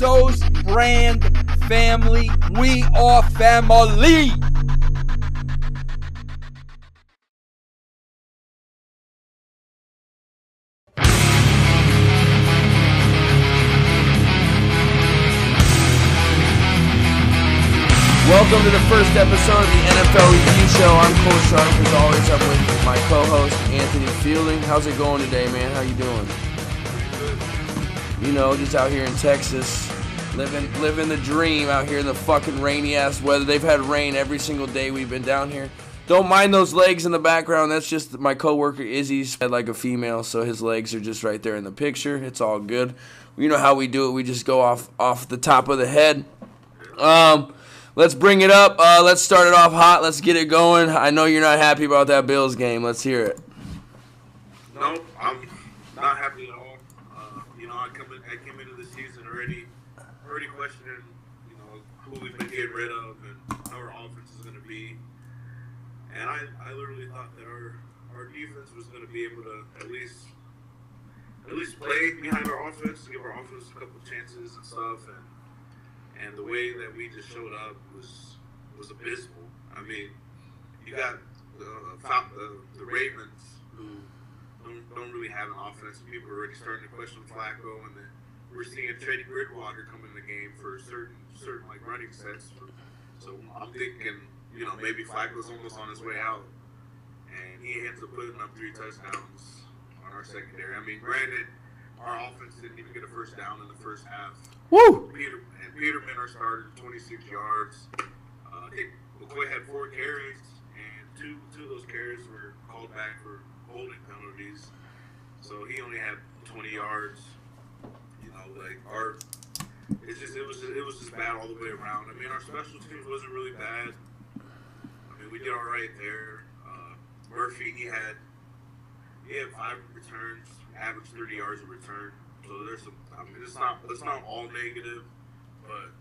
Russos brand family. We are family. Welcome to the first episode of the NFL Review Show. I'm Cole Sharp. As always, I'm with my co-host, Anthony Fielding. How's it going today, man? How you doing? You know, just out here in Texas, living the dream out here in the fucking rainy-ass weather. They've had rain every single day we've been down here. Don't mind those legs in the background. That's just my coworker Izzy's had like a female, so his legs are just right there in the picture. It's all good. You know how we do it. We just go off the top of the head. Let's bring it up. Let's start it off hot. Let's get it going. I know you're not happy about that Bills game. Let's hear it. No, I'm not happy at all. I came into the season already questioning, who we've been getting rid of and how our offense is going to be. And I literally thought that our defense was going to be able to at least play behind our offense, give our offense a couple chances and stuff. And the way that we just showed up was abysmal. I mean, you got the Ravens, who don't really have an offense. People are already starting to question Flacco, and then we're seeing Teddy Bridgewater come in the game for certain like running sets. So I'm thinking, maybe Flacco's almost on his way out, and he ends up putting up 3 touchdowns on our secondary. I mean, granted, our offense didn't even get a first down in the first half. Woo! Peterman, our starter, 26 yards. McCoy had 4 carries, and two of those carries were called back for holding penalties. So he only had 20 yards. It was just bad all the way around. I mean, our special teams wasn't really bad. I mean, we did all right there. Murphy, he had 5 returns, averaged 30 yards a return. So there's some. I mean, it's not all negative, but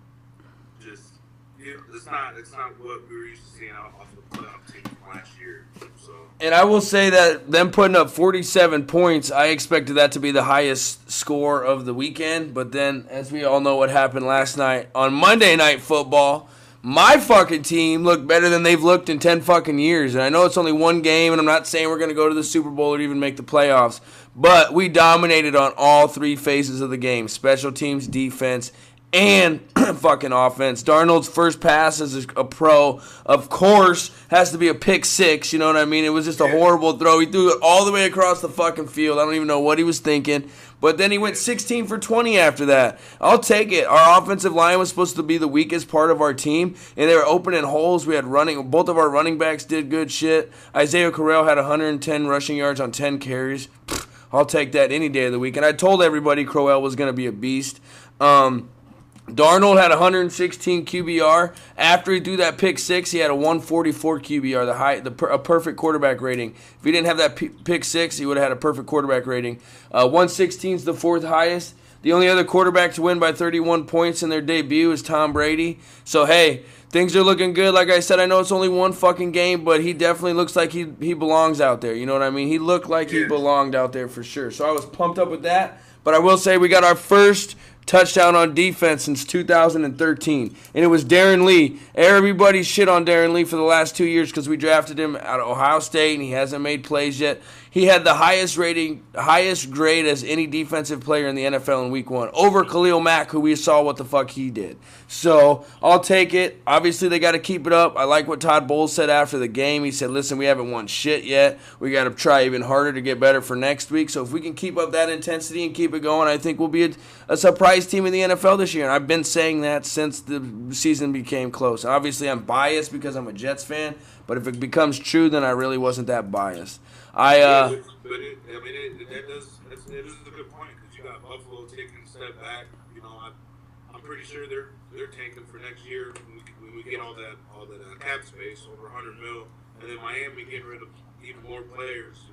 just it's not what we were used to seeing off the playoff team from last year. So. And I will say that them putting up 47 points, I expected that to be the highest score of the weekend. But then, as we all know, what happened last night on Monday Night Football. My fucking team looked better than they've looked in 10 fucking years. And I know it's only one game, and I'm not saying we're going to go to the Super Bowl or even make the playoffs. But we dominated on all 3 phases of the game. Special teams, defense, and fucking offense. Darnold's first pass as a pro, of course, has to be a pick 6. You know what I mean? It was just a horrible throw. He threw it all the way across the fucking field. I don't even know what he was thinking. But then he went 16 for 20 after that. I'll take it. Our offensive line was supposed to be the weakest part of our team, and they were opening holes. We had both of our running backs did good shit. Isaiah Correll had 110 rushing yards on 10 carries. I'll take that any day of the week. And I told everybody Crowell was going to be a beast. Darnold had 116 QBR. After he threw that pick 6, he had a 144 QBR, a perfect quarterback rating. If he didn't have that pick 6, he would have had a perfect quarterback rating. 116 is the 4th highest. The only other quarterback to win by 31 points in their debut is Tom Brady. So, hey, things are looking good. Like I said, I know it's only one fucking game, but he definitely looks like he belongs out there. You know what I mean? He looked like he belonged out there for sure. So I was pumped up with that. But I will say we got our first touchdown on defense since 2013, and it was Darren Lee. Everybody shit on Darren Lee for the last 2 years because we drafted him out of Ohio State, and he hasn't made plays yet. He had the highest grade as any defensive player in the NFL in Week 1, over Khalil Mack, who we saw what the fuck he did. So I'll take it. Obviously, they got to keep it up. I like what Todd Bowles said after the game. He said, listen, we haven't won shit yet. We got to try even harder to get better for next week. So if we can keep up that intensity and keep it going, I think we'll be a surprise team in the NFL this year. And I've been saying that since the season became close. Obviously, I'm biased because I'm a Jets fan, but if it becomes true, then I really wasn't that biased. It is a good point because you got Buffalo taking a step back. I'm pretty sure they're tanking for next year when we get all that cap space, over 100 mil, and then Miami getting rid of even more players.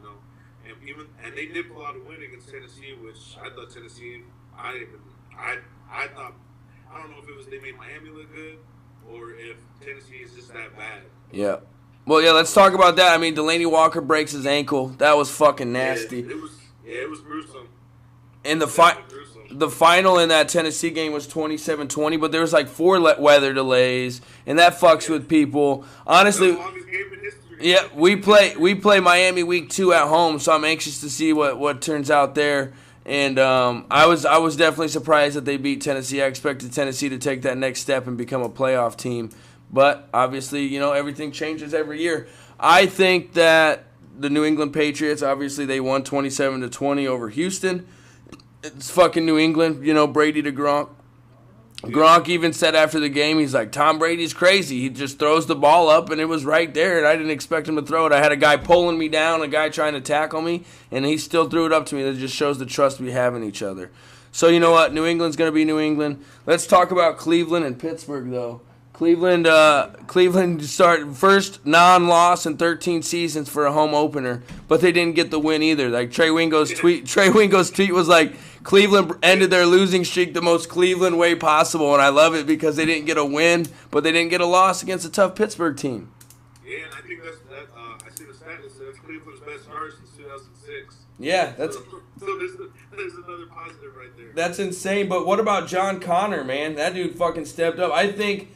And they did pull out a win against Tennessee, which I thought Tennessee. I don't know if it was they made Miami look good or if Tennessee is just that bad. Yeah. Well, yeah, let's talk about that. I mean, Delaney Walker breaks his ankle. That was fucking nasty. It was gruesome. In the the final in that Tennessee game was 27-20, but there was like 4 weather delays, and that fucks with people. Honestly, the longest game in history. yeah, we play Miami week 2 at home, so I'm anxious to see what turns out there. And I was definitely surprised that they beat Tennessee. I expected Tennessee to take that next step and become a playoff team, but obviously, you know, everything changes every year. I think that the New England Patriots, obviously, they won 27-20 over Houston. It's fucking New England, you know, Brady to Gronk. Gronk even said after the game, he's like, Tom Brady's crazy. He just throws the ball up, and it was right there, and I didn't expect him to throw it. I had a guy pulling me down, a guy trying to tackle me, and he still threw it up to me. That just shows the trust we have in each other. So, you know what? New England's going to be New England. Let's talk about Cleveland and Pittsburgh, though. Cleveland started first non-loss in 13 seasons for a home opener, but they didn't get the win either. Like Trey Wingo's tweet was like, Cleveland ended their losing streak the most Cleveland way possible, and I love it because they didn't get a win, but they didn't get a loss against a tough Pittsburgh team. Yeah, and I think I see the stat that says Cleveland's best start since 2006. Yeah, that's so there's another positive right there. That's insane. But what about John Connor, man? That dude fucking stepped up. I think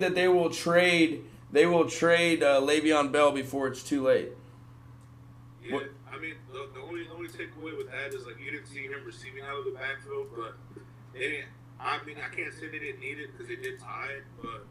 that they will trade Le'Veon Bell before it's too late. Yeah, what? I mean, the only takeaway with that is, like, you didn't see him receiving out of the backfield, but I can't say they didn't need it because they did tie it, but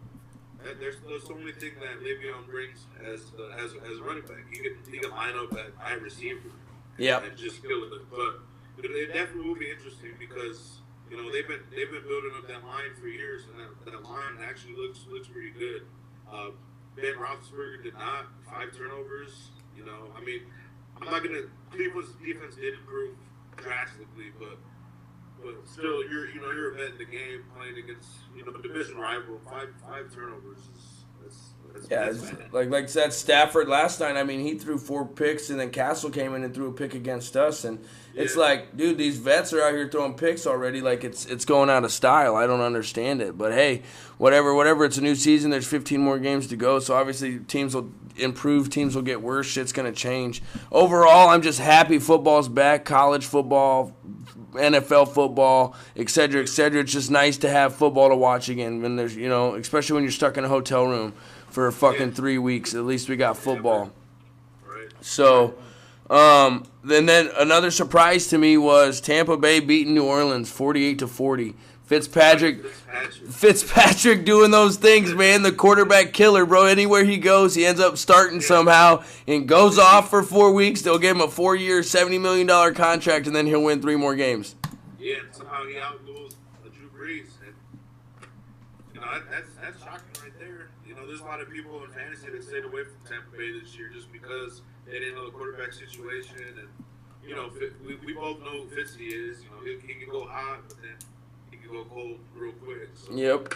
there's the only thing that Le'Veon brings as a running back. He can line up at wide receiver, and just kill it. But it definitely will be interesting because, you know, they've been building up that line for years, and that line actually looks pretty good. Ben Roethlisberger did not 5 turnovers. You know, I mean, I'm not gonna. Cleveland's defense did improve drastically, but still, you're a vet in the game playing against, you know, a division rival. Five turnovers is like that Stafford last night. I mean, he threw 4 picks, and then Castle came in and threw a pick against us, and it's like, dude, these vets are out here throwing picks already. Like it's going out of style. I don't understand it, but hey, whatever. It's a new season. There's 15 more games to go, so obviously teams will improve, teams will get worse. Shit's gonna change. Overall, I'm just happy football's back. College football, NFL football, et cetera, et cetera. It's just nice to have football to watch again. When there's, you know, especially when you're stuck in a hotel room for fucking 3 weeks. At least we got football. Right. So, then another surprise to me was Tampa Bay beating New Orleans 48-40. Fitzpatrick doing those things, man. The quarterback killer, bro. Anywhere he goes, he ends up starting somehow and goes off for 4 weeks. They'll give him a 4-year, $70 million contract, and then he'll win 3 more games. Yeah, somehow he outduels Drew Brees. And, you know, that's shocking right there. You know, there's a lot of people in fantasy that stayed away from Tampa Bay this year just because they didn't know the quarterback situation. And, you know, we both know who Fitzy is. You know, he can go hot, but then go cold real quick. So. Yep.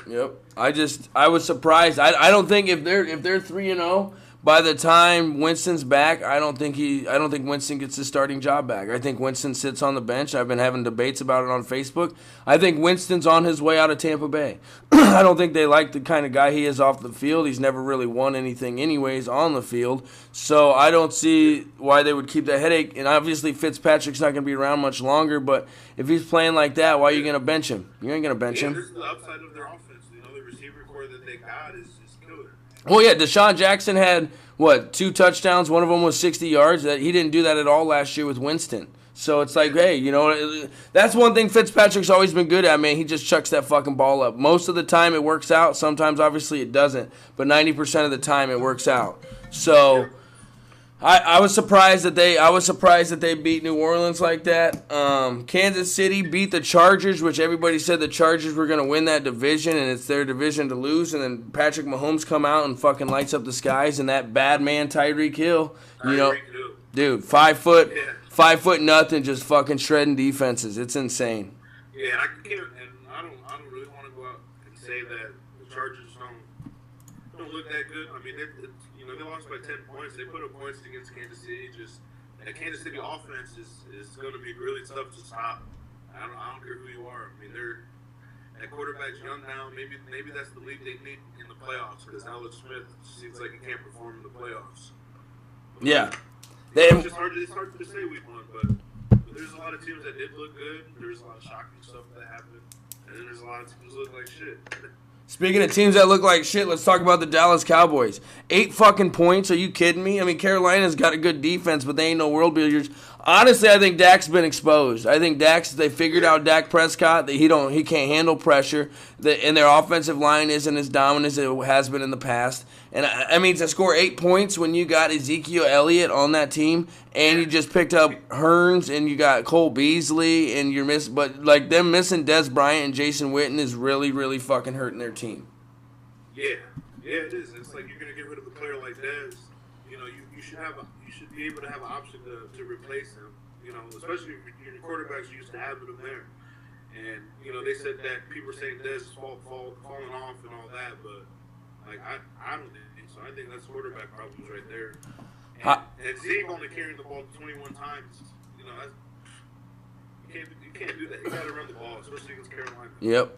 I was surprised. I don't think if they're 3-0 by the time Winston's back, I don't think Winston gets his starting job back. I think Winston sits on the bench. I've been having debates about it on Facebook. I think Winston's on his way out of Tampa Bay. I don't think they like the kind of guy he is off the field. He's never really won anything anyways on the field. So I don't see why they would keep that headache. And obviously Fitzpatrick's not going to be around much longer, but if he's playing like that, why are you going to bench him? You ain't going to bench him. This is the upside of their offense. You know, the receiver core that they got is killer. Well, yeah, Deshaun Jackson had, 2 touchdowns? One of them was 60 yards. He didn't do that at all last year with Winston. So it's like, hey, you know, that's one thing Fitzpatrick's always been good at, man. He just chucks that fucking ball up. Most of the time it works out. Sometimes, obviously, it doesn't. But 90% of the time it works out. So I was surprised that they beat New Orleans like that. Kansas City beat the Chargers, which everybody said the Chargers were going to win that division, and it's their division to lose. And then Patrick Mahomes come out and fucking lights up the skies, and that bad man Tyreek Hill, you know, dude, 5 foot, 5 foot nothing, just fucking shredding defenses. It's insane. Yeah, I don't really want to go out and say that the Chargers don't look that good. I mean, they lost by 10 points. They put up points against Kansas City. Just that Kansas City offense is going to be really tough to stop. I don't care who you are. I mean, that quarterback's young now. Maybe that's the lead they need in the playoffs because Alex Smith seems like he can't perform in the playoffs. Yeah. It's hard to say week 1, but there's a lot of teams that did look good. There's a lot of shocking stuff that happened, and then there's a lot of teams that look like shit. Speaking of teams that look like shit, let's talk about the Dallas Cowboys. 8 fucking points. Are you kidding me? I mean, Carolina's got a good defense, but they ain't no world beaters. Honestly, I think Dak's been exposed. I think they figured out Dak Prescott that he can't handle pressure, and their offensive line isn't as dominant as it has been in the past. And I mean, to score 8 points when you got Ezekiel Elliott on that team, and you just picked up Hearns, and you got Cole Beasley, and but like them missing Des Bryant and Jason Witten is really, really fucking hurting their team. Yeah, it is. It's like you're gonna get rid of a player like Dez. You know, you should be able to have an option to replace him. You know, especially if your quarterbacks used to having him there. And you know, they said that people were saying Dez is falling off and all that, but like I don't think so. I think that's quarterback problems right there. And Zeke only carrying the ball 21 times. You know, you can't do that. You got to run the ball, especially against Carolina. Yep,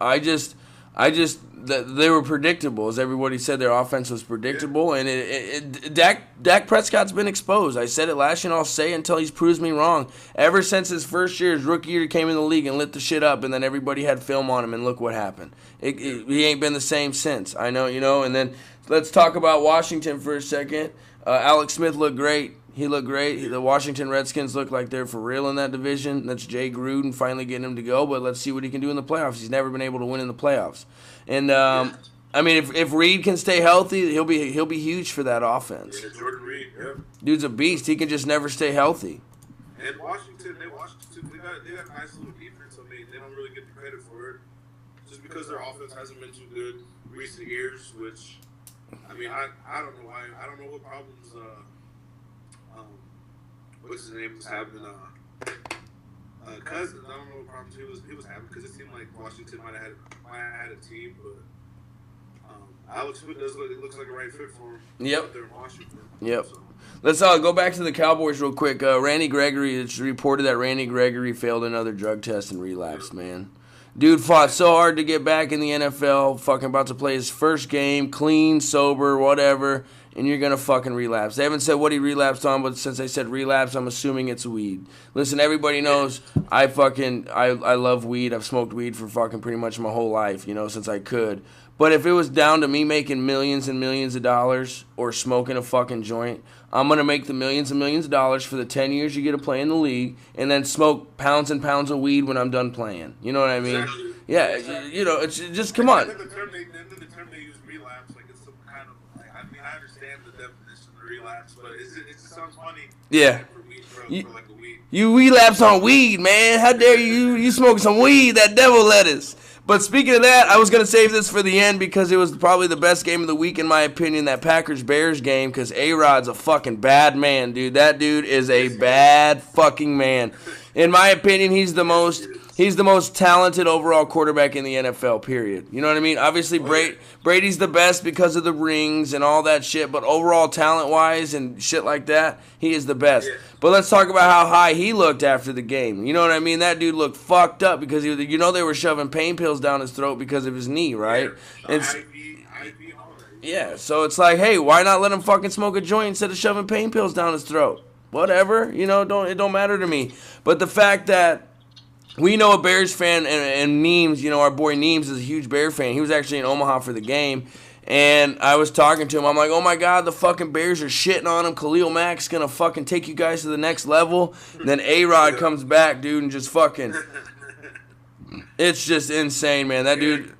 they were predictable, as everybody said. Their offense was predictable, and Dak Prescott's been exposed. I said it last year, and I'll say it until he proves me wrong. Ever since his first year, his rookie year, he came in the league and lit the shit up, and then everybody had film on him, and look what happened. He ain't been the same since. I know, and then let's talk about Washington for a second. Alex Smith looked great. He looked great. The Washington Redskins look like they're for real in that division. That's Jay Gruden finally getting him to go, but let's see what he can do in the playoffs. He's never been able to win in the playoffs. And I mean, if Reed can stay healthy, he'll be huge for that offense. Yeah, Jordan Reed, yeah. Dude's a beast. He can just never stay healthy. And Washington, they got a nice little defense. I mean, they don't really get the credit for it, just because their offense hasn't been too good recent years. Which, I mean, I don't know why. I don't know what problems. What's his name was having Cousins. I don't know what problems he was having, because it seemed like Washington might have had a team, but Alex Smith looks like a right fit for him. Yep. Out there in Washington. Yep. So. Let's go back to the Cowboys real quick. Randy Gregory, it's reported that Randy Gregory failed another drug test and relapsed, man. Dude fought so hard to get back in the NFL, fucking about to play his first game, clean, sober, whatever, and you're going to fucking relapse. They haven't said what he relapsed on, but since they said relapse, I'm assuming it's weed. Listen, everybody knows I love weed. I've smoked weed for fucking pretty much my whole life, since I could. But if it was down to me making millions and millions of dollars or smoking a fucking joint, I'm going to make the millions and millions of dollars for the 10 years you get to play in the league and then smoke pounds and pounds of weed when I'm done playing. You know what I mean? Exactly. Yeah, exactly. It's just, come on. And then the term they use relapse, like it's some kind of, like, I mean, I understand the definition of relapse, but it just sounds funny. Yeah. For weed, for like a weed. You relapse on weed, man. How dare you? You smoke some weed, that devil lettuce. But speaking of that, I was going to save this for the end because it was probably the best game of the week, in my opinion, that Packers-Bears game, because A-Rod's a fucking bad man, dude. That dude is a bad fucking man. In my opinion, he's the most talented overall quarterback in the NFL, period. You know what I mean? Obviously, Brady's the best because of the rings and all that shit, but overall talent-wise and shit like that, he is the best. Yeah. But let's talk about how high he looked after the game. You know what I mean? That dude looked fucked up because they were shoving pain pills down his throat because of his knee, right? Yeah. And IV and all that. yeah, so it's like, hey, why not let him fucking smoke a joint instead of shoving pain pills down his throat? Whatever, it don't matter to me. But the fact that we know a Bears fan and Neems, our boy Neems is a huge Bear fan. He was actually in Omaha for the game. And I was talking to him. I'm like, oh, my God, the fucking Bears are shitting on him. Khalil Mack's going to fucking take you guys to the next level. And then A-Rod comes back, dude, and just fucking – it's just insane, man. That dude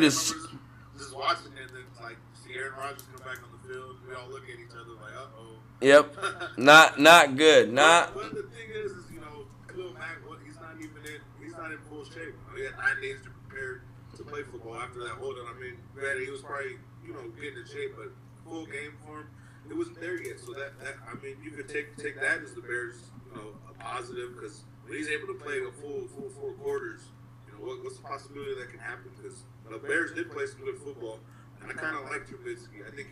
is – Just watching it, and like, see Aaron Rodgers come back on the field. We all look at each other like, uh-oh. Yep. Not good. But the thing is Khalil Mack, he's not in full shape. He had 9 days to prepare to play football after that hold on. I mean, granted, he was probably, getting in shape, but full game for him, it wasn't there yet. So that I mean, you could take that as the Bears, a positive, because when he's able to play a full 4 quarters, what's the possibility that can happen? Because the Bears did play some good football. And I kind of like Trubisky. I think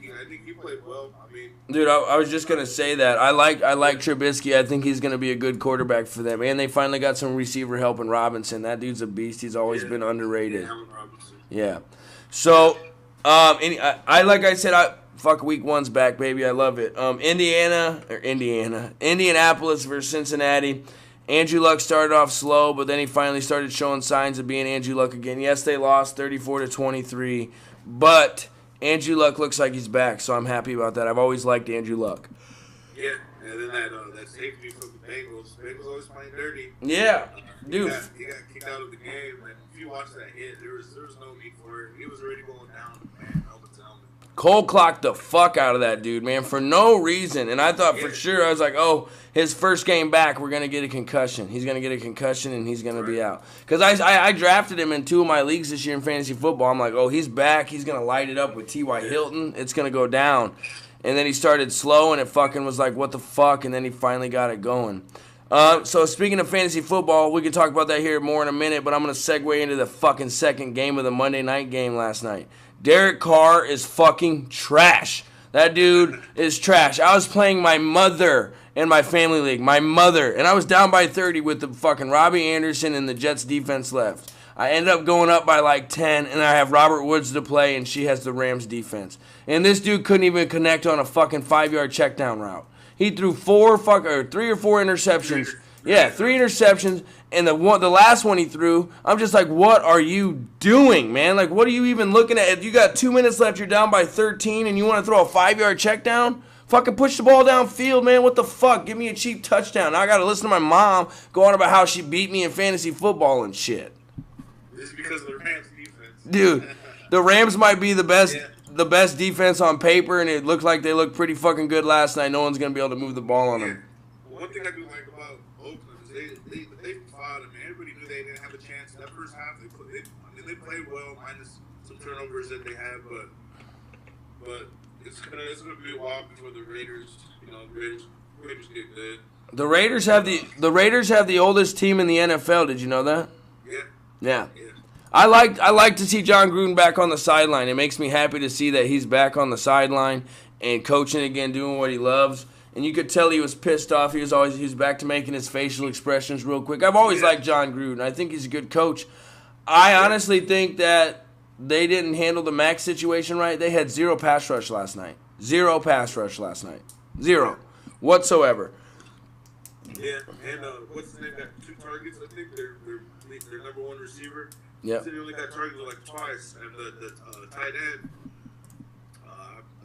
he played well. I mean, dude, I was just gonna say that I like Trubisky. I think he's gonna be a good quarterback for them. And they finally got some receiver help in Robinson. That dude's a beast. He's always been underrated. Allen Robinson. Yeah. So, like I said, fuck week 1's back, baby. I love it. Indianapolis versus Cincinnati. Andrew Luck started off slow, but then he finally started showing signs of being Andrew Luck again. Yes, they lost 34-23, but Andrew Luck looks like he's back, so I'm happy about that. I've always liked Andrew Luck. Yeah, and then that safety from the Bengals. Bengals always playing dirty. Yeah, dude. He got kicked out of the game, and if you watch that hit, there was no need for it. He was already going down, man, helmet to helmet. Cole clocked the fuck out of that dude, man, for no reason. And I thought for sure, I was like, oh, his first game back, we're going to get a concussion. He's going to get a concussion, and he's going to be out. Because I drafted him in 2 of my leagues this year in fantasy football. I'm like, oh, he's back. He's going to light it up with T.Y. Hilton. It's going to go down. And then he started slow, and it fucking was like, what the fuck? And then he finally got it going. So speaking of fantasy football, we can talk about that here more in a minute, but I'm going to segue into the fucking second game of the Monday night game last night. Derek Carr is fucking trash. That dude is trash. I was playing my mother in my family league. My mother. And I was down by 30 with the fucking Robbie Anderson and the Jets defense left. I ended up going up by like 10, and I have Robert Woods to play, and she has the Rams defense. And this dude couldn't even connect on a fucking 5-yard check down route. He threw 3 or 4 interceptions. Yeah, 3 interceptions, and the last one he threw, I'm just like, what are you doing, man? Like, what are you even looking at? If you got 2 minutes left, you're down by 13, and you want to throw a 5-yard check down? Fucking push the ball downfield, man. What the fuck? Give me a cheap touchdown. I got to listen to my mom go on about how she beat me in fantasy football and shit. This is because of the Rams defense. Dude, the Rams might be the best defense on paper, and it looked like they looked pretty fucking good last night. No one's going to be able to move the ball on them. One thing I do like about Oakland is they fought them. Everybody knew they didn't have a chance. That first half, they played well, minus some turnovers that they had, but it's gonna be a while before the Raiders, Raiders get good. The Raiders have the oldest team in the NFL. Did you know that? Yeah. I like to see John Gruden back on the sideline. It makes me happy to see that he's back on the sideline and coaching again, doing what he loves. And you could tell he was pissed off. He was back to making his facial expressions real quick. I've always liked John Gruden. I think he's a good coach. I honestly think that they didn't handle the Max situation right. They had 0 pass rush last night. 0 pass rush last night. 0 whatsoever. Yeah, and what's his name got 2 targets? I think their number 1 receiver. Yeah. He only got targeted like twice, and the tight end.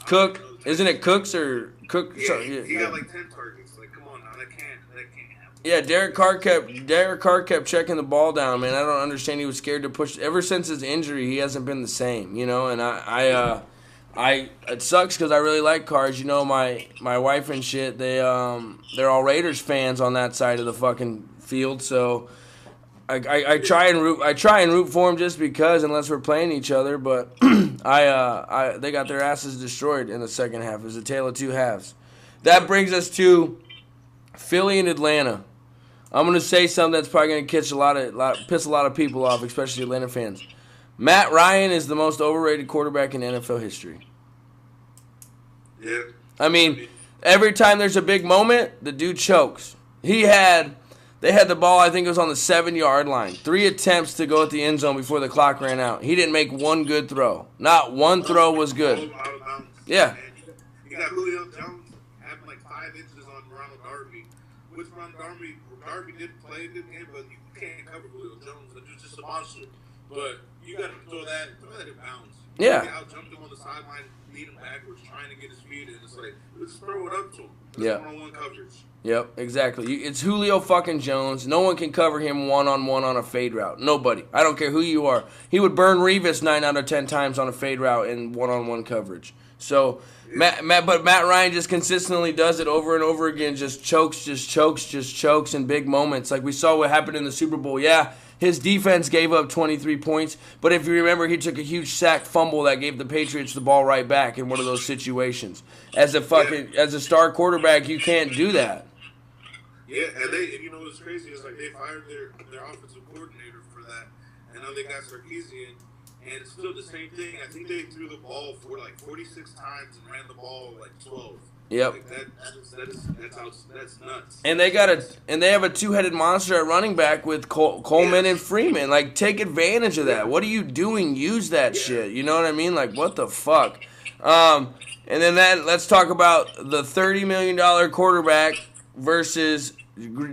Cook, isn't it Cooks or Cook? Yeah, sorry, he got like 10 targets. Like, come on now, that can't happen. Yeah, Derek Carr kept checking the ball down, man. I don't understand. He was scared to push. Ever since his injury, he hasn't been the same, And it sucks because I really like Carr. You know, my wife and shit. They're all Raiders fans on that side of the fucking field. So I try and root for him just because, unless we're playing each other. But they got their asses destroyed in the second half. It was a tale of 2 halves. That brings us to Philly and Atlanta. I'm gonna say something that's probably gonna piss a lot of people off, especially Atlanta fans. Matt Ryan is the most overrated quarterback in NFL history. Yeah. I mean, every time there's a big moment, the dude chokes. They had the ball, I think it was on the 7-yard line. 3 attempts to go at the end zone before the clock ran out. He didn't make one good throw. Not one throw was good. Yeah. You got Julio Jones having like 5 inches on Ronald Darby. Which Ronald Darby didn't play in the game, but you can't cover Julio Jones. The dude's just a monster. But you got to throw that in bounds. Yeah. You out-jumped him on the sideline, lead him backwards, trying to get his feet, and it's like, let's throw it up to him. That's one-on-one coverage. Yep, exactly. It's Julio fucking Jones. No one can cover him one-on-one on a fade route. Nobody. I don't care who you are. He would burn Revis 9 out of 10 times on a fade route in one-on-one coverage. So, Matt Ryan just consistently does it over and over again. Just chokes in big moments. Like we saw what happened in the Super Bowl. Yeah, his defense gave up 23 points, but if you remember, he took a huge sack fumble that gave the Patriots the ball right back in one of those situations. As a star quarterback, you can't do that. Yeah, and you know what's crazy is like they fired their offensive coordinator for that, and now they got Sarkisian, and it's still the same thing. I think they threw the ball for like 46 times and ran the ball like 12. Yep. Like that's nuts. And they have a 2-headed monster at running back with Coleman and Freeman. Like, take advantage of that. What are you doing? Use that shit. You know what I mean? Like, what the fuck? And then let's talk about the $30 million quarterback versus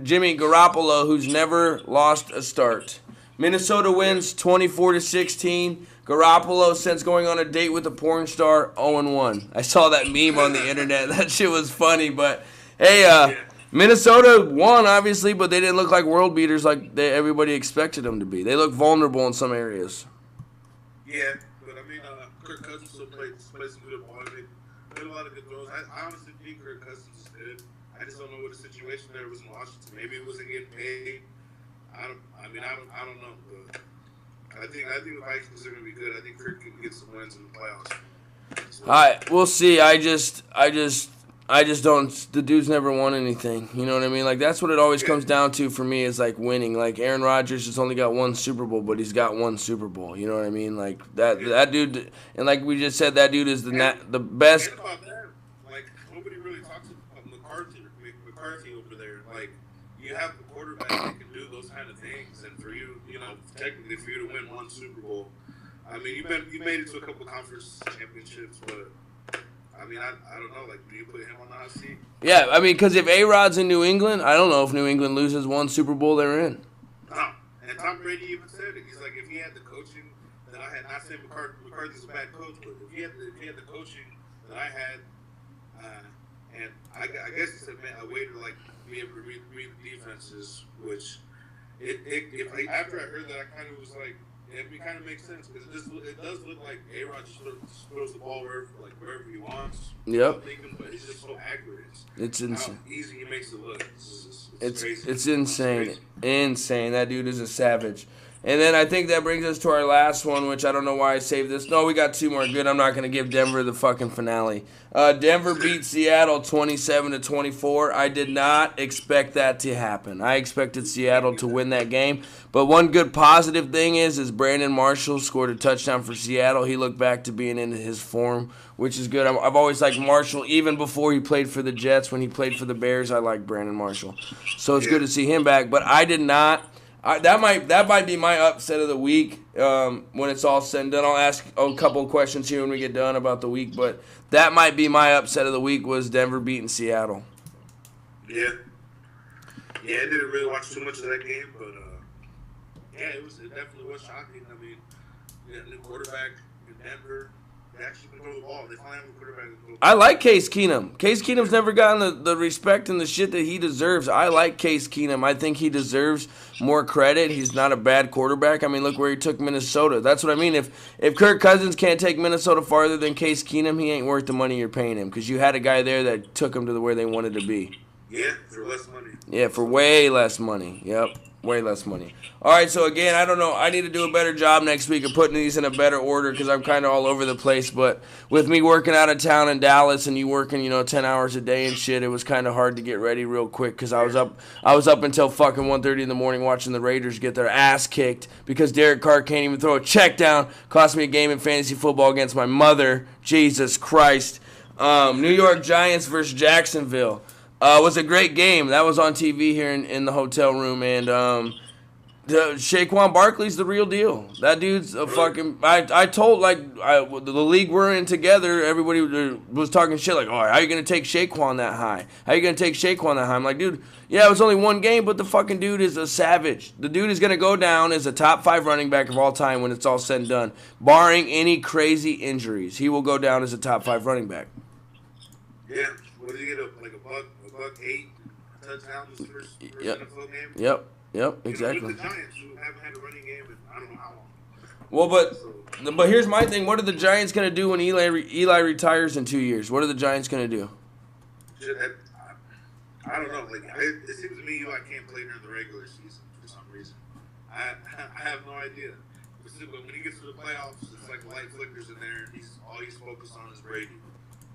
Jimmy Garoppolo, who's never lost a start. Minnesota wins 24-16. Garoppolo, since going on a date with a porn star, 0-1. I saw that meme on the internet. That shit was funny. But, hey, Minnesota won, obviously, but they didn't look like world beaters like everybody expected them to be. They look vulnerable in some areas. Yeah, but I mean, Kirk Cousins still played some good ball. They made a lot of good throws. I honestly think Kirk Cousins is good. I just don't know what the situation there was in Washington. Maybe it wasn't getting paid. I don't know. But I think the Vikings are gonna be good. I think Kirk can get some wins in the playoffs. So, All right, we'll see. I just don't. The dude's never won anything. You know what I mean? Like, that's what it always comes down to for me, is like winning. Like, Aaron Rodgers has only got one Super Bowl, but he's got one Super Bowl. You know what I mean? Like that dude, and like we just said, that dude is the best. And about that, like, nobody really talks about McCarthy over there. Like, you have the quarterback that can do those kind of things, and for you, technically for you to win one Super Bowl, I mean, you made it to a couple conference championships, but. I mean, I don't know. Like, do you put him on the hot seat? Yeah, I mean, because if A-Rod's in New England, I don't know if New England loses one Super Bowl they're in. No. And Tom Brady even said it. He's like, if he had the coaching that I had, not saying McCarthy's a bad coach, but if he had the coaching that I had, and I guess he said, man, a way to, like, be able to read the defenses, which, after I heard that, I kind of was like, it kind of makes sense, because it does look like A-Rod just throws the ball wherever he wants. Yep. But he's just so accurate. It's insane. How easy he makes it look. It's crazy. It's insane. It's Insane. That dude is a savage. And then I think that brings us to our last one, which I don't know why I saved this. No, we got two more. Good. I'm not going to give Denver the fucking finale. Denver beat Seattle 27-24. I did not expect that to happen. I expected Seattle to win that game. But one good positive thing is Brandon Marshall scored a touchdown for Seattle. He looked back to being in his form, which is good. I've always liked Marshall. Even before he played for the Jets, when he played for the Bears, I liked Brandon Marshall. So it's good to see him back. But I did not. That might be my upset of the week when it's all said and done. I'll ask a couple of questions here when we get done about the week, but that might be my upset of the week, was Denver beating Seattle. Yeah. Yeah, I didn't really watch too much of that game, but it definitely was shocking. I mean, new quarterback in Denver. They actually control the ball. They finally have a quarterback that controls the ball. I like Case Keenum. Case Keenum's never gotten the respect and the shit that he deserves. I like Case Keenum. I think he deserves more credit. He's not a bad quarterback. I mean, look where he took Minnesota. That's what I mean. If Kirk Cousins can't take Minnesota farther than Case Keenum, he ain't worth the money you're paying him, because you had a guy there that took him to where they wanted to be. Yeah, for less money. Yeah, for way less money. Yep. Way less money. All right, so again, I don't know. I need to do a better job next week of putting these in a better order, because I'm kind of all over the place. But with me working out of town in Dallas and you working, 10 hours a day and shit, it was kind of hard to get ready real quick, because I was up until fucking 1:30 in the morning watching the Raiders get their ass kicked because Derek Carr can't even throw a check down. Cost me a game in fantasy football against my mother. Jesus Christ. New York Giants versus Jacksonville. Was a great game. That was on TV here in the hotel room, and Saquon Barkley's the real deal. That dude's a fucking. I told the league we're in together. Everybody was talking shit like, "Oh, how are you gonna take Saquon that high? How are you gonna take Saquon that high?" I'm like, dude, yeah, it was only one game, but the fucking dude is a savage. The dude is gonna go down as a top 5 running back of all time when it's all said and done, barring any crazy injuries. He will go down as a top 5 running back. Yeah. What did he get? Like a buck 8 touchdown this first NFL game? Yep, exactly. With the Giants, who haven't had a running game in I don't know how long. Well, but here's my thing. What are the Giants going to do when Eli retires in 2 years? What are the Giants going to do? I don't know. It seems to me Eli can't play during the regular season for some reason. I have no idea. But when he gets to the playoffs, it's like light flickers in there, and he's focused on is Brady.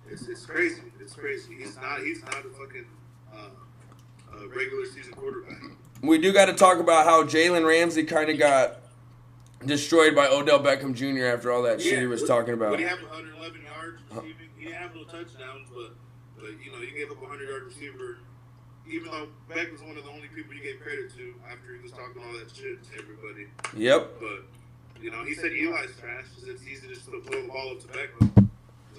It's crazy. It's crazy. He's not a fucking regular season quarterback. We do got to talk about how Jalen Ramsey kind of got destroyed by Odell Beckham Jr. after all that shit he was talking about. When he had 111 yards receiving, he didn't have no touchdowns, but you gave up a 100-yard receiver. Even though Beck was one of the only people you gave credit to after he was talking all that shit to everybody. Yep. But he said Eli's trash. It's easy to just throw the ball up to Beckham.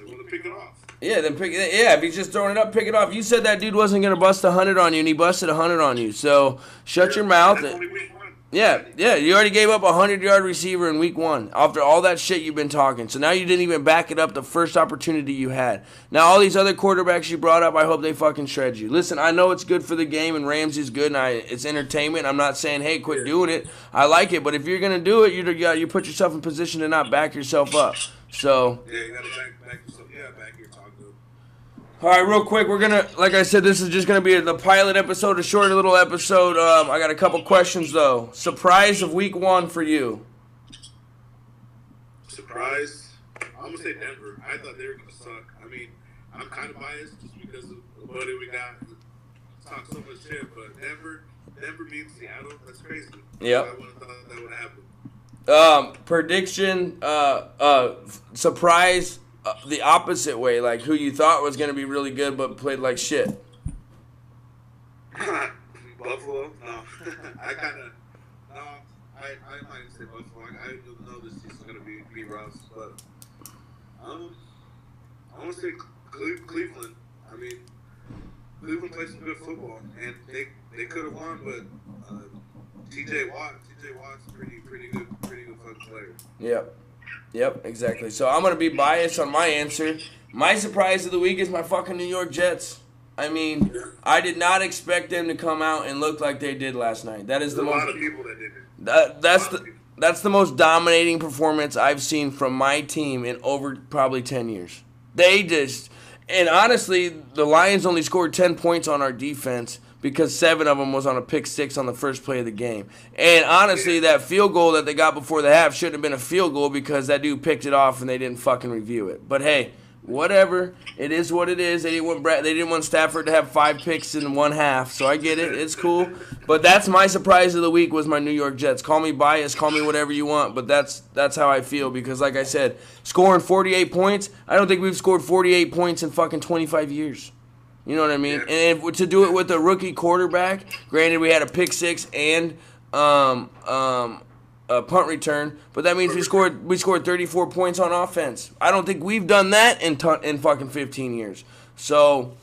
Well, then pick it off. Yeah, then pick it. Yeah, if he's just throwing it up, pick it off. You said that dude wasn't gonna bust 100 on you, and he busted 100 on you. So shut your mouth. That's only week 1. Yeah. You already gave up a 100-yard receiver in week 1 after all that shit you've been talking. So now you didn't even back it up the first opportunity you had. Now all these other quarterbacks you brought up, I hope they fucking shred you. Listen, I know it's good for the game and Ramsey's good and it's entertainment. I'm not saying, hey, quit doing it. I like it, but if you're gonna do it, you put yourself in position to not back yourself up. So. Yeah, you gotta back yourself. Yeah, back your talk up. All right, real quick, we're going to, like I said, this is just going to be the pilot episode, a short little episode. I got a couple questions, though. Surprise of week 1 for you. Surprise? I'm going to say Denver. I thought they were going to suck. I mean, I'm kind of biased just because of what we got. Talk so much shit, but Denver beat Seattle. That's crazy. Yep. I wouldn't have thought that would happen. Prediction, surprise, the opposite way, like who you thought was going to be really good but played like shit. Buffalo? No. I might say Buffalo. I know this season's going to be rough, but I want to say Cleveland. I mean, Cleveland plays some good football, and they could have won, but T.J. Watt's pretty good fucking player. Yep, exactly. So I'm going to be biased on my answer. My surprise of the week is my fucking New York Jets. I mean, I did not expect them to come out and look like they did last night. That is the most. A lot of people that did it. That's the most dominating performance I've seen from my team in over probably 10 years. And honestly, the Lions only scored 10 points on our defense because 7 of them was on a pick 6 on the first play of the game. And honestly, that field goal that they got before the half shouldn't have been a field goal because that dude picked it off and they didn't fucking review it. But hey, whatever. It is what it is. They didn't want Stafford to have 5 picks in 1 half, so I get it. It's cool. But that's my surprise of the week was my New York Jets. Call me biased, call me whatever you want, but that's how I feel because like I said, scoring 48 points, I don't think we've scored 48 points in fucking 25 years. You know what I mean? And to do it with a rookie quarterback, granted we had a pick 6 and a punt return, but that means we scored 34 points on offense. I don't think we've done that in fucking 15 years. So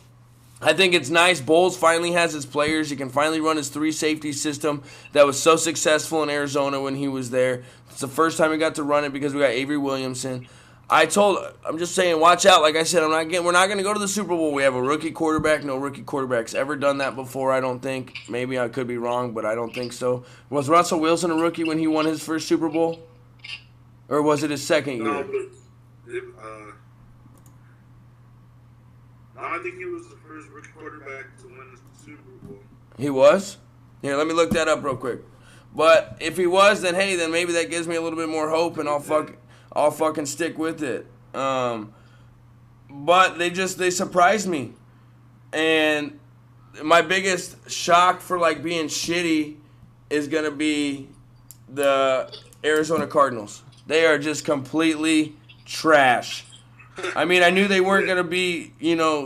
I think it's nice. Bowles finally has his players. He can finally run his 3 safety system that was so successful in Arizona when he was there. It's the first time he got to run it because we got Avery Williamson. I'm just saying, watch out. Like I said, we're not going to go to the Super Bowl. We have a rookie quarterback. No rookie quarterback's ever done that before, I don't think. Maybe I could be wrong, but I don't think so. Was Russell Wilson a rookie when he won his first Super Bowl? Or was it his second year? No, I think he was the first rookie quarterback to win the Super Bowl. He was? Here, let me look that up real quick. But if he was, then hey, then maybe that gives me a little bit more hope, and I'll fucking stick with it. But they surprised me. And my biggest shock for like being shitty is going to be the Arizona Cardinals. They are just completely trash. I mean, I knew they weren't going to be,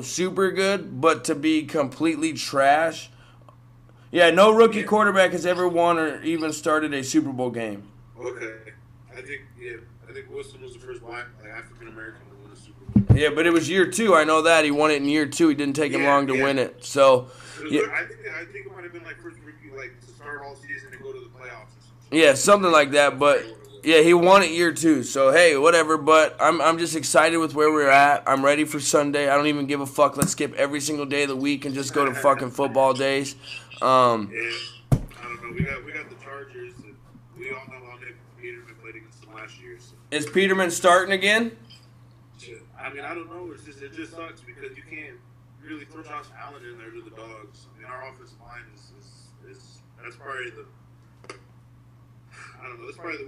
super good, but to be completely trash. Yeah, no rookie quarterback has ever won or even started a Super Bowl game. Okay. I think Wilson was the first black, African American to win a Super Bowl. Yeah, but it was year 2. I know that. He won it in year 2. It didn't take him long to win it. So, yeah. I think it might have been first rookie, to start all season and go to the playoffs or something. Yeah, something like that. But yeah, he won it year 2. So hey, whatever. But I'm just excited with where we're at. I'm ready for Sunday. I don't even give a fuck. Let's skip every single day of the week and just go to fucking football days. Yeah, I don't know. We got the Chargers. And we all know how Peterman played against them last year. So. Is Peterman starting again? I mean, I don't know. It just sucks because you can't really throw Josh Allen in there to the dogs. I mean, our offensive line is that's probably that's probably the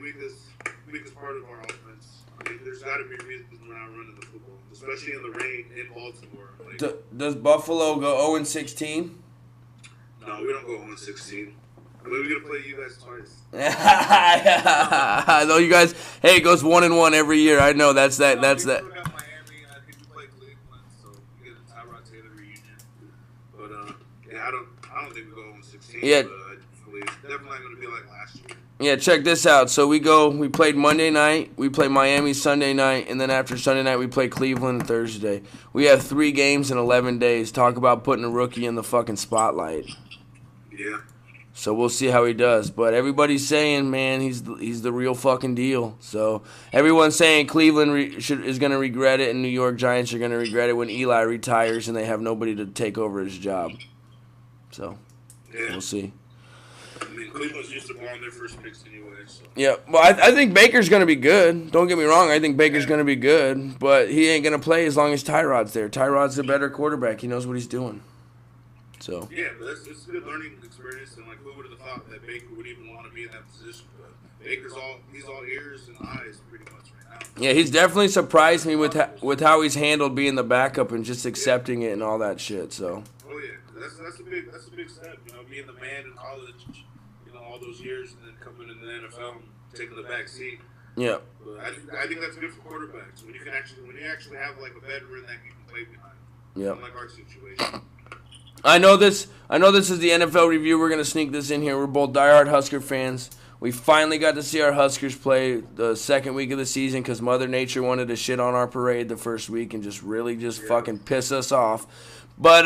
weakest part of our offense. I mean, there's got to be reasons we're not running the football, especially in the rain in Baltimore. Does Buffalo go 0-16? No, we don't go 1-16. I mean, we're going to play you guys twice. I know you guys, hey, it goes 1-1 every year. I know that's that. We got Miami, and I think we play Cleveland, so we get a Tyrod Taylor reunion. But, I don't think we go on 16. Yeah. But it's definitely not going to be like last year. Yeah, check this out. So we played Monday night, we played Miami Sunday night, and then after Sunday night we played Cleveland Thursday. We have 3 games in 11 days. Talk about putting a rookie in the fucking spotlight. Yeah. So we'll see how he does. But everybody's saying, man, he's the real fucking deal. So everyone's saying Cleveland is going to regret it, and New York Giants are going to regret it when Eli retires and they have nobody to take over his job. So we'll see. I mean, Cleveland's used to blowing their first picks anyway. So. Yeah, well, I think Baker's going to be good. Don't get me wrong. I think Baker's going to be good, but he ain't going to play as long as Tyrod's there. Tyrod's a better quarterback. He knows what he's doing. So. Yeah, but it's a good learning experience, and like, who would have thought that Baker would even want to be in that position? But he's all ears and eyes pretty much right now. Yeah, he's definitely surprised me with how he's handled being the backup and just accepting it and all that shit. So. Oh yeah, that's a big step. You know, being the man in college, you know, all those years, and then coming into the NFL and taking the back seat. Yeah. But I think that's good for quarterbacks when you actually have like a veteran that you can play behind. Yeah. Unlike our situation. I know this is the NFL review. We're going to sneak this in here. We're both diehard Husker fans. We finally got to see our Huskers play the second week of the season because Mother Nature wanted to shit on our parade the first week and just fucking piss us off. But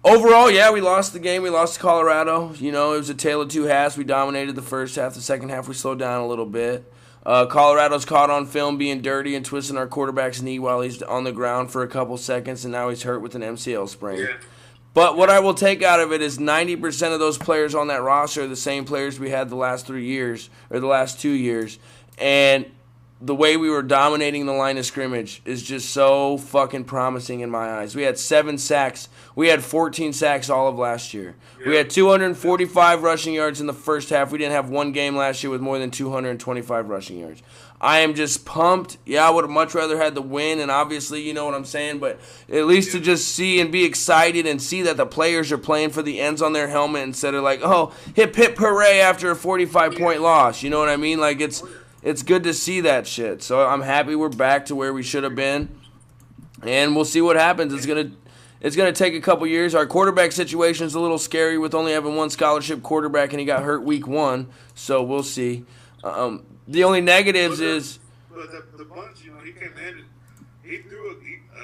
overall, yeah, we lost the game. We lost to Colorado. You know, it was a tale of two halves. We dominated the first half. The second half, we slowed down a little bit. Colorado's caught on film being dirty and twisting our quarterback's knee while he's on the ground for a couple seconds, and now he's hurt with an MCL sprain. Yeah. But what I will take out of it is 90% of those players on that roster are the same players we had the last 3 years, or the last 2 years. And the way we were dominating the line of scrimmage is just so fucking promising in my eyes. We had 7 sacks. We had 14 sacks all of last year. Yeah. We had 245 rushing yards in the first half. We didn't have one game last year with more than 225 rushing yards. I am just pumped. Yeah, I would have much rather had the win, and obviously, you know what I'm saying, but at least to just see and be excited and see that the players are playing for the ends on their helmet instead of like, oh, hip hip hooray after a 45-point loss. You know what I mean? Like, it's good to see that shit. So I'm happy we're back to where we should have been, and we'll see what happens. It's gonna take a couple years. Our quarterback situation is a little scary with only having one scholarship quarterback, and he got hurt week 1. So we'll see. The only negatives is. But the bunch, you know, he came in and he threw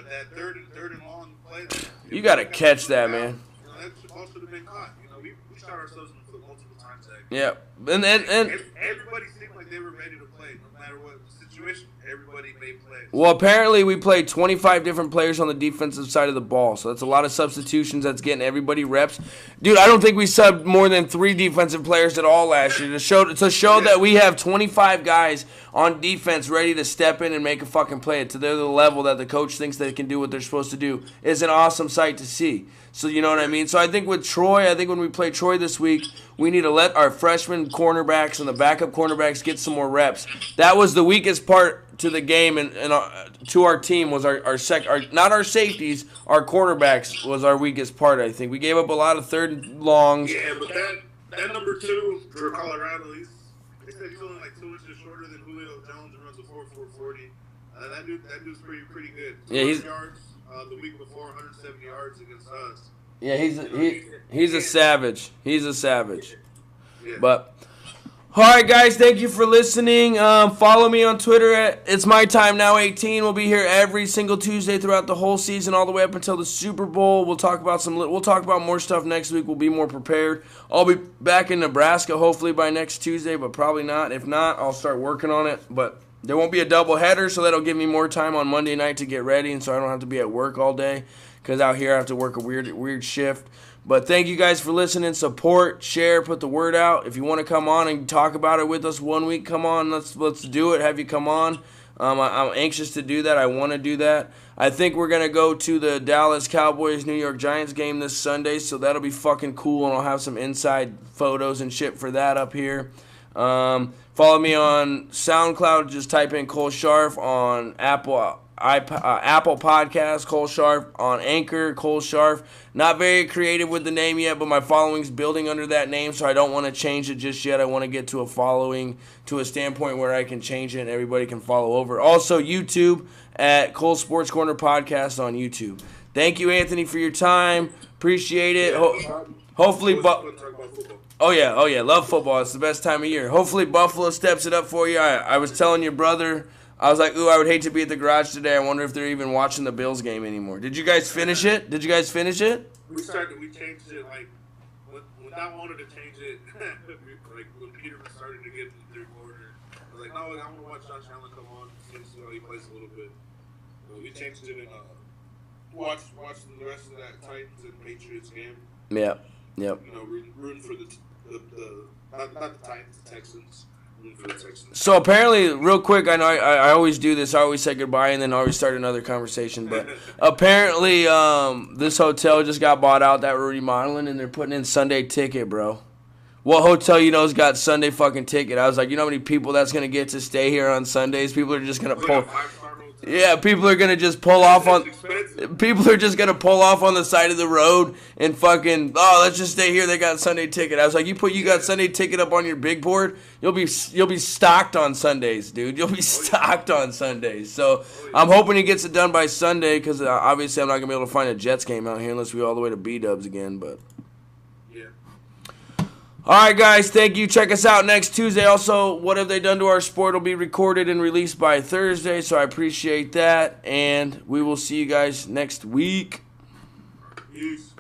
that third and long play. You got to catch that, man. You know, that supposed to have been caught. You know, we shot ourselves in the foot multiple times. Yeah, and everybody seemed like they were ready to play, no matter what the situation. Everybody made plays. Well, apparently we played 25 different players on the defensive side of the ball, so that's a lot of substitutions. That's getting everybody reps. Dude, I don't think we subbed more than 3 defensive players at all last year to show that we have 25 guys on defense ready to step in and make a fucking play to the level that the coach thinks they can do what they're supposed to do is an awesome sight to see. So you know what I mean? So I think with Troy, when we play Troy this week, we need to let our freshman cornerbacks and the backup cornerbacks get some more reps. That was the weakest part to the game and to our team was not our safeties, our cornerbacks was our weakest part, I think. We gave up a lot of third and longs. Yeah, but that number 2 for Colorado, they said he's only like 2 inches shorter than Julio Jones and runs a 4.40. That dude's pretty good. Yeah, he's yards the week before, 170 yards against us. Yeah, he's a savage. He's a savage. Yeah. But all right, guys, thank you for listening. Follow me on Twitter at It's My Time Now 18. We'll be here every single Tuesday throughout the whole season, all the way up until the Super Bowl. We'll talk about more stuff next week. We'll be more prepared. I'll be back in Nebraska hopefully by next Tuesday, but probably not. If not, I'll start working on it. But there won't be a doubleheader, so that'll give me more time on Monday night to get ready, and so I don't have to be at work all day. Because out here I have to work a weird shift. But thank you guys for listening. Support, share, put the word out. If you want to come on and talk about it with us one week, come on. Let's do it. Have you come on. I'm anxious to do that. I want to do that. I think we're going to go to the Dallas Cowboys New York Giants game this Sunday, so that'll be fucking cool, and I'll have some inside photos and shit for that up here. Follow me on SoundCloud. Just type in Cole Sharf on Apple Podcast, Cole Sharf on Anchor, Cole Sharf. Not very creative with the name yet, but my following's building under that name, so I don't want to change it just yet. I want to get to a following, to a standpoint where I can change it and everybody can follow over. Also, YouTube at Cole Sports Corner Podcast on YouTube. Thank you, Anthony, for your time. Appreciate it. Hopefully, Talk about football. Oh yeah, love football. It's the best time of year. Hopefully Buffalo steps it up for you. I was telling your brother, I was like, ooh, I would hate to be at the garage today. I wonder if they're even watching the Bills game anymore. Did you guys finish it? We changed it like when I wanted to change it, like when Peterman started to get in the third quarter. I was like, no, I want to watch Josh Allen come on, see how he plays a little bit. So we changed it and watch the rest of that Titans and Patriots game. Yep. You know, rooting for the not the Titans, the Texans. Rooting for the Texans. So apparently, real quick, I know I always do this. I always say goodbye and then always start another conversation. But apparently, this hotel just got bought out that we're remodeling, and they're putting in Sunday ticket, bro. What hotel you know's got Sunday fucking ticket? I was like, you know how many people that's gonna get to stay here on Sundays? People are just gonna pull. Yeah, people are gonna just pull off on. People are just gonna pull off on the side of the road and fucking. Oh, let's just stay here. They got Sunday ticket. I was like, you got Sunday ticket up on your big board. You'll be stocked on Sundays, dude. You'll be stocked on Sundays. So I'm hoping he gets it done by Sunday because obviously I'm not gonna be able to find a Jets game out here unless we go all the way to B-Dubs again. But yeah. All right, guys, thank you. Check us out next Tuesday. Also, What Have They Done to Our Sport will be recorded and released by Thursday, so I appreciate that. And we will see you guys next week. Peace.